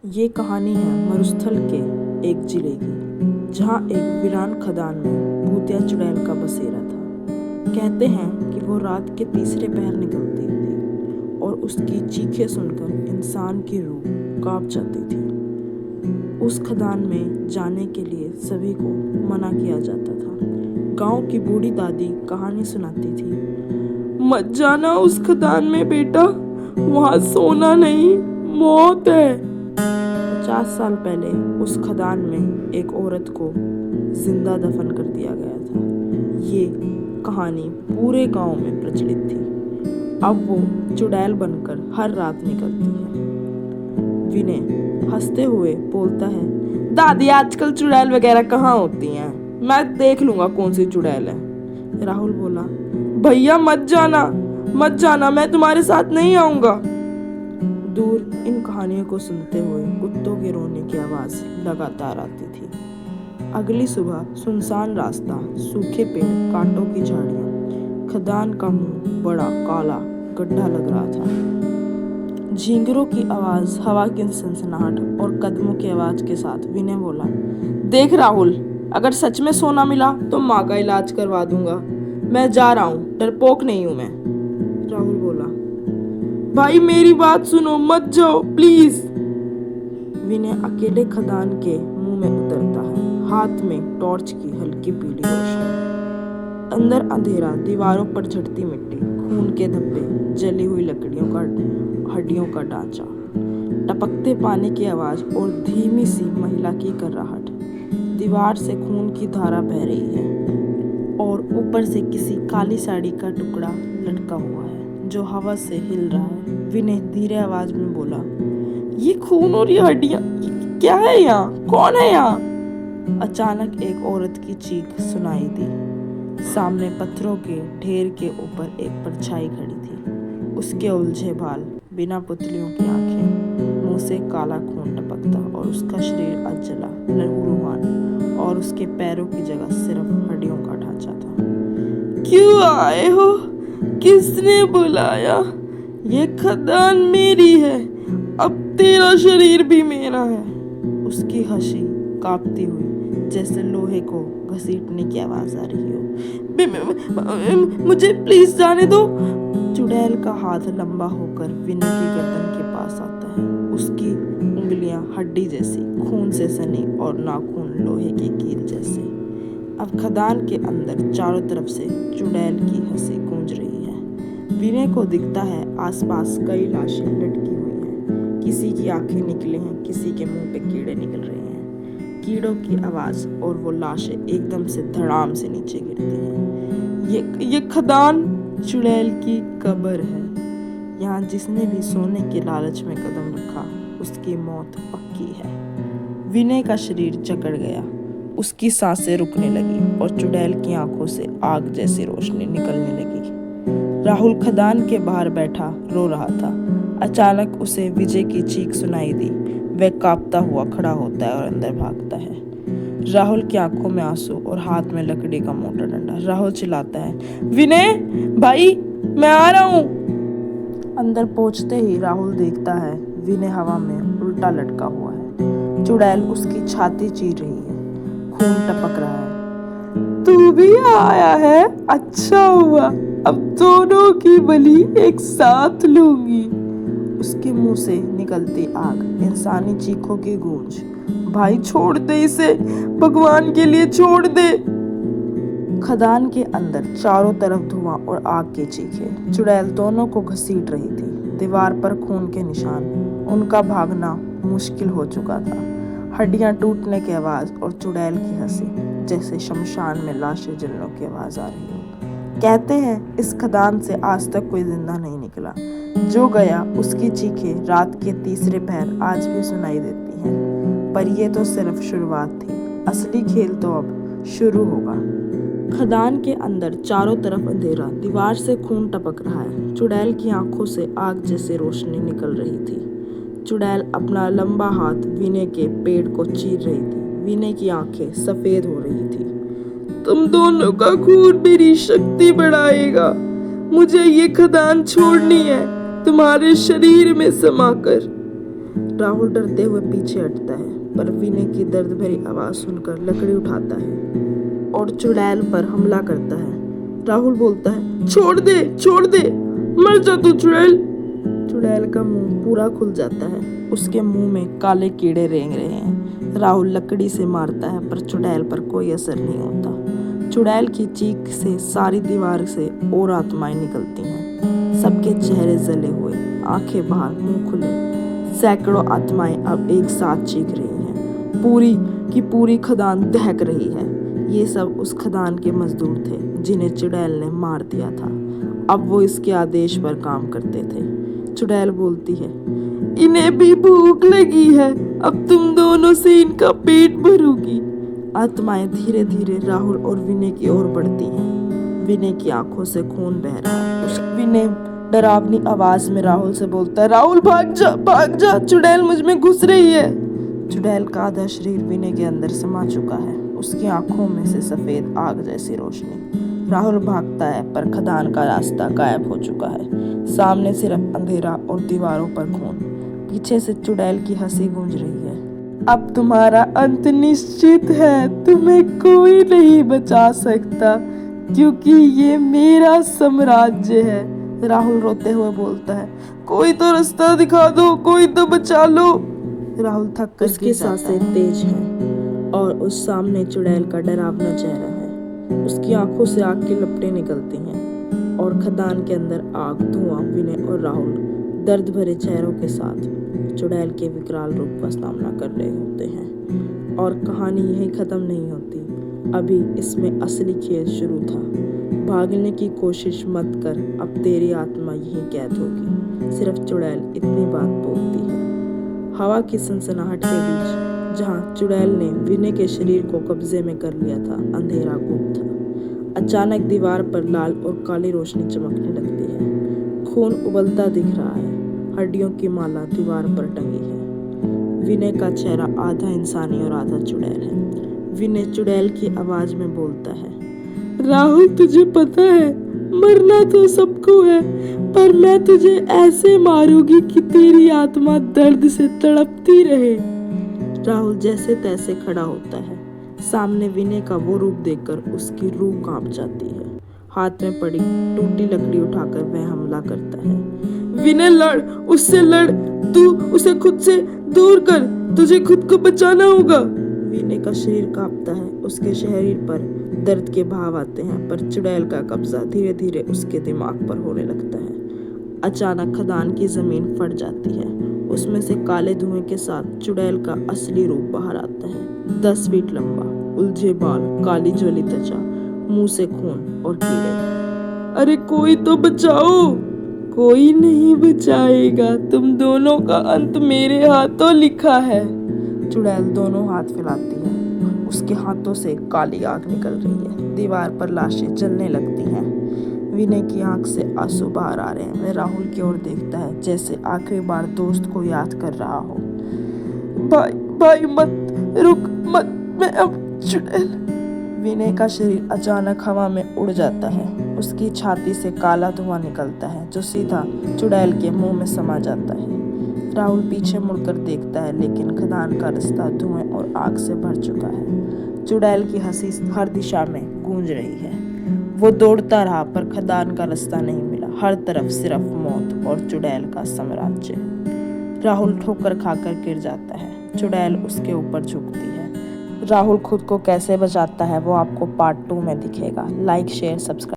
ये कहानी है मरुस्थल के एक जिले की, जहाँ एक वीरान खदान में भूतिया चुड़ैल का बसेरा था। कहते हैं कि वो रात के तीसरे पहर निकलती थी और उसकी चीखें सुनकर इंसान की रूह कांप जाती थी। उस खदान में जाने के लिए सभी को मना किया जाता था। गांव की बूढ़ी दादी कहानी सुनाती थी, मत जाना उस खदान में बेटा, वहाँ सोना नहीं, मौत है। 50 साल पहले उस खदान में एक औरत को जिंदा दफन कर दिया गया था। ये कहानी पूरे गांव में प्रचलित थी। अब वो चुड़ैल बनकर हर रात निकलती है। विनय हंसते हुए बोलता है, दादी आजकल चुड़ैल वगैरह कहाँ होती हैं, मैं देख लूंगा कौन सी चुड़ैल है। राहुल बोला, भैया मत जाना, मैं तुम्हारे साथ नहीं आऊंगा। दूर इन कहानियों को सुनते हुए कुत्तों के रोने की आवाज लगातार आती थी। अगली सुबह सुनसान रास्ता, सूखे पेड़, कांटों की झाड़ियां, खदान का मुंह बड़ा काला गड्ढा लग रहा था। झींगरों की आवाज, हवा की सनसनाहट और कदमों की आवाज के साथ विनय बोला, देख राहुल, अगर सच में सोना मिला तो माँ का इलाज करवा दूंगा। मैं जा रहा हूँ, डरपोक नहीं हूं मैं। राहुल बोला, भाई मेरी बात सुनो, मत जाओ प्लीज। विनय अकेले खदान के मुंह में उतरता है, हाथ में टॉर्च की हल्की पीली रोशनी। अंदर अंधेरा, दीवारों पर झड़ती मिट्टी, खून के धब्बे, जली हुई लकड़ियों का हड्डियों का ढांचा, टपकते पानी की आवाज और धीमी सी महिला की कर्राहट। दीवार से खून की धारा बह रही है और ऊपर से किसी काली साड़ी का टुकड़ा लटका हुआ है जो हवा से हिल रहा है। विनय धीरे आवाज में बोला, ये खून और ये हड्डियां, क्या है यहाँ, कौन है यहाँ? अचानक एक औरत की चीख सुनाई दी। सामने पत्थरों के ढेर के ऊपर एक परछाई खड़ी थी। उसके उलझे बाल, बिना पुतलियों की आंखें, मुंह से काला खून टपकता और उसका शरीर अधजला, लहूलुहान और उसके पैरों की जगह सिर्फ हड्डियों का ढांचा था। क्यों आए हो? किसने बुलाया? ये खदान मेरी है, अब तेरा शरीर भी मेरा है। उसकी हंसी कांपती हुई जैसे लोहे को घसीटने की आवाज आ रही हो। मुझे प्लीज जाने दो। चुड़ैल का हाथ लंबा होकर विनय की गर्दन के पास आता है। उसकी उंगलियां हड्डी जैसी, खून से सनी और नाखून लोहे की कील जैसे। अब खदान के अंदर चारों तरफ से चुड़ैल की हंसी गूंज रही है। विनय को दिखता है आसपास कई लाशें लटकी हुई हैं। किसी की आंखें निकली हैं, किसी के मुंह पे कीड़े निकल रहे हैं। कीड़ों की आवाज और वो लाशें एकदम से धड़ाम से नीचे गिरती हैं। ये खदान चुड़ैल की कब्र है। यहाँ जिसने भी सोने के लालच में कदम रखा, उसकी मौत पक्की है। विनय का शरीर जकड़ गया, उसकी सांसें रुकने लगी और चुड़ैल की आंखों से आग जैसी रोशनी निकलने लगी। राहुल खदान के बाहर बैठा रो रहा था। अचानक उसे विजय की चीख सुनाई दी। वह कांपता हुआ खड़ा होता है और अंदर भागता है। राहुल की आंखों में आंसू और हाथ में लकड़ी का मोटा डंडा। राहुल चिल्लाता है, विनय भाई, मैं आ रहा हूँ। अंदर पहुंचते ही राहुल देखता है विनय हवा में उल्टा लटका हुआ है। चुड़ैल उसकी छाती चीर रही है, खून टपक रहा है। तू भी आया है, अच्छा हुआ, अब दोनों की बलि एक साथ लूंगी। उसके मुंह से निकलती आग, इंसानी चीखों की गूंज। भाई छोड़ दे इसे, भगवान के लिए छोड़ दे। खदान के अंदर चारों तरफ धुआं और आग की चीखें। चुड़ैल दोनों को घसीट रही थी। दीवार पर खून के निशान, उनका भागना मुश्किल हो चुका था। हड्डियां टूटने की आवाज और चुड़ैल की हंसी, जैसे शमशान में लाशें जलने की आवाज आ रही हो। कहते हैं इस खदान से आज तक कोई जिंदा नहीं निकला। जो गया उसकी चीखें रात के तीसरे पहर आज भी सुनाई देती हैं। पर ये तो सिर्फ शुरुआत थी, असली खेल तो अब शुरू होगा। खदान के अंदर चारों तरफ अंधेरा, दीवार से खून टपक रहा है। चुड़ैल की आंखों से आग जैसे रोशनी निकल रही थी। चुड़ैल अपना लंबा हाथ विनय के पेड़ को चीर रही थी। विनय की आंखें सफेद हो रही थी। तुम दोनों का खून मेरी शक्ति बढ़ाएगा। मुझे ये खदान छोड़नी है, तुम्हारे शरीर में समाकर। राहुल डरते हुए पीछे हटता है, पर विनय की दर्द भरी आवाज सुनकर लकड़ी उठाता है और चुड़ैल पर हमला करता है। राहुल बोलता है, छोड़ दे, मर जा तू चुड़ैल। चुड़ैल का मुंह पूरा खुल जाता है, उसके मुंह में काले कीड़े रेंग रहे हैं। राहुल लकड़ी से मारता है, पर चुड़ैल पर कोई असर नहीं होता। चुड़ैल की चीख से सारी दीवार से और आत्माएं निकलती हैं। सबके चेहरे जले हुए, आंखें बाहर, मुंह खुले। सैकड़ों आत्माएं अब एक साथ चीख रही हैं। पूरी की पूरी खदान दहक रही है। ये सब उस खदान के मजदूर थे जिन्हें चुड़ैल ने मार दिया था। अब वो इसके आदेश पर काम करते थे। चुड़ैल बोलती है, इन्हें भी भूख लगी है, अब तुम दोनों से इनका पेट भरूंगी। आत्माएं धीरे धीरे राहुल और विनय की ओर बढ़ती हैं। विनय की आंखों से खून बह रहा है। विनय डरावनी आवाज में राहुल से बोलता है, राहुल भाग जा, चुड़ैल मुझ में घुस रही है। चुड़ैल का आधा शरीर विनय के अंदर समा चुका है, उसकी आंखों में से सफेद आग जैसी रोशनी। राहुल भागता है, पर खदान का रास्ता गायब हो चुका है। सामने सिर्फ अंधेरा और दीवारों पर खून। पीछे से चुड़ैल की हंसी गूंज रही है। अब तुम्हारा अंत निश्चित है, तुम्हें कोई नहीं बचा सकता, क्योंकि ये मेरा साम्राज्य है। राहुल रोते हुए बोलता है, कोई तो रास्ता दिखा दो, कोई तो बचा लो। राहुल थक कर उसकी सांसें तेज हैं और उस सामने चुड़ैल का डरावना चेहरा है। उसकी आंखों से आग की लपटें निकलती हैं और खदान के अंदर आग, धुआं। विनय और राहुल दर्द भरे चेहरों के साथ चुड़ैल के विकराल रूप का सामना कर रहे होते हैं। और कहानी यही खत्म नहीं होती, अभी इसमें असली खेल शुरू था। भागने की कोशिश मत कर, अब तेरी आत्मा यहीं कैद होगी। सिर्फ चुड़ैल इतनी बात बोलती है। हवा की सनसनाहट के बीच जहां चुड़ैल ने विनय के शरीर को कब्जे में कर लिया था, अंधेरा गुप्त था। अचानक दीवार पर लाल और काली रोशनी चमकने लगती है। खून उबलता दिख रहा है, हड्डियों की माला दीवार पर टंगी है। विनय का चेहरा आधा इंसानी और आधा चुड़ैल है। विनय चुड़ैल की आवाज में बोलता है, राहुल तुझे पता है मरना तो सबको है, पर मैं तुझे ऐसे मारूंगी कि तेरी आत्मा दर्द से तड़पती रहे। राहुल जैसे तैसे खड़ा होता है। सामने विनय का वो रूप देखकर उसकी रूह कांप जाती है। हाथ में पड़ी टूटी लकड़ी उठाकर वह हमला करता है। विनय लड़, उससे लड़, तू उसे खुद से दूर कर, तुझे खुद को बचाना होगा। विनय का शरीर कांपता है, उसके शरीर पर दर्द के भाव आते हैं, पर चुड़ैल का कब्जा धीरे धीरे उसके दिमाग पर होने लगता है। अचानक खदान की जमीन फट जाती है। उसमें से काले धुएं के साथ चुड़ैल का असली रूप बाहर आता है। 10 फीट लंबा, उलझे बाल, काली ज्वली त्वचा, मुंह से खून और कीड़े। अरे कोई तो बचाओ। कोई नहीं बचाएगा, तुम दोनों का अंत मेरे हाथों लिखा है। चुड़ैल दोनों हाथ फैलाती है, उसके हाथों से काली आग निकल रही है। दीवार पर लाशें जलने लगती हैं। विनय की आंख से आंसू बाहर आ रहे हैं। वह राहुल की ओर देखता है, जैसे आखिरी बार दोस्त को याद कर रहा हो। भाई मत रुक, मत, मैं अब चुड़ैल। विनय का शरीर अचानक हवा में उड़ जाता है। उसकी छाती से काला धुआं निकलता है, जो सीधा चुड़ैल के मुंह में समा जाता है। राहुल पीछे मुड़कर देखता है, लेकिन खदान का रास्ता धुएं और आग से भर चुका है। चुड़ैल की हंसी हर दिशा में गूंज रही है। वो दौड़ता रहा, पर खदान का रास्ता नहीं मिला। हर तरफ सिर्फ मौत और चुड़ैल का साम्राज्य। राहुल ठोकर खाकर गिर जाता है। चुड़ैल उसके ऊपर झुकती है। राहुल खुद को कैसे बचाता है वो आपको पार्ट 2 में दिखेगा। Like, share, subscribe.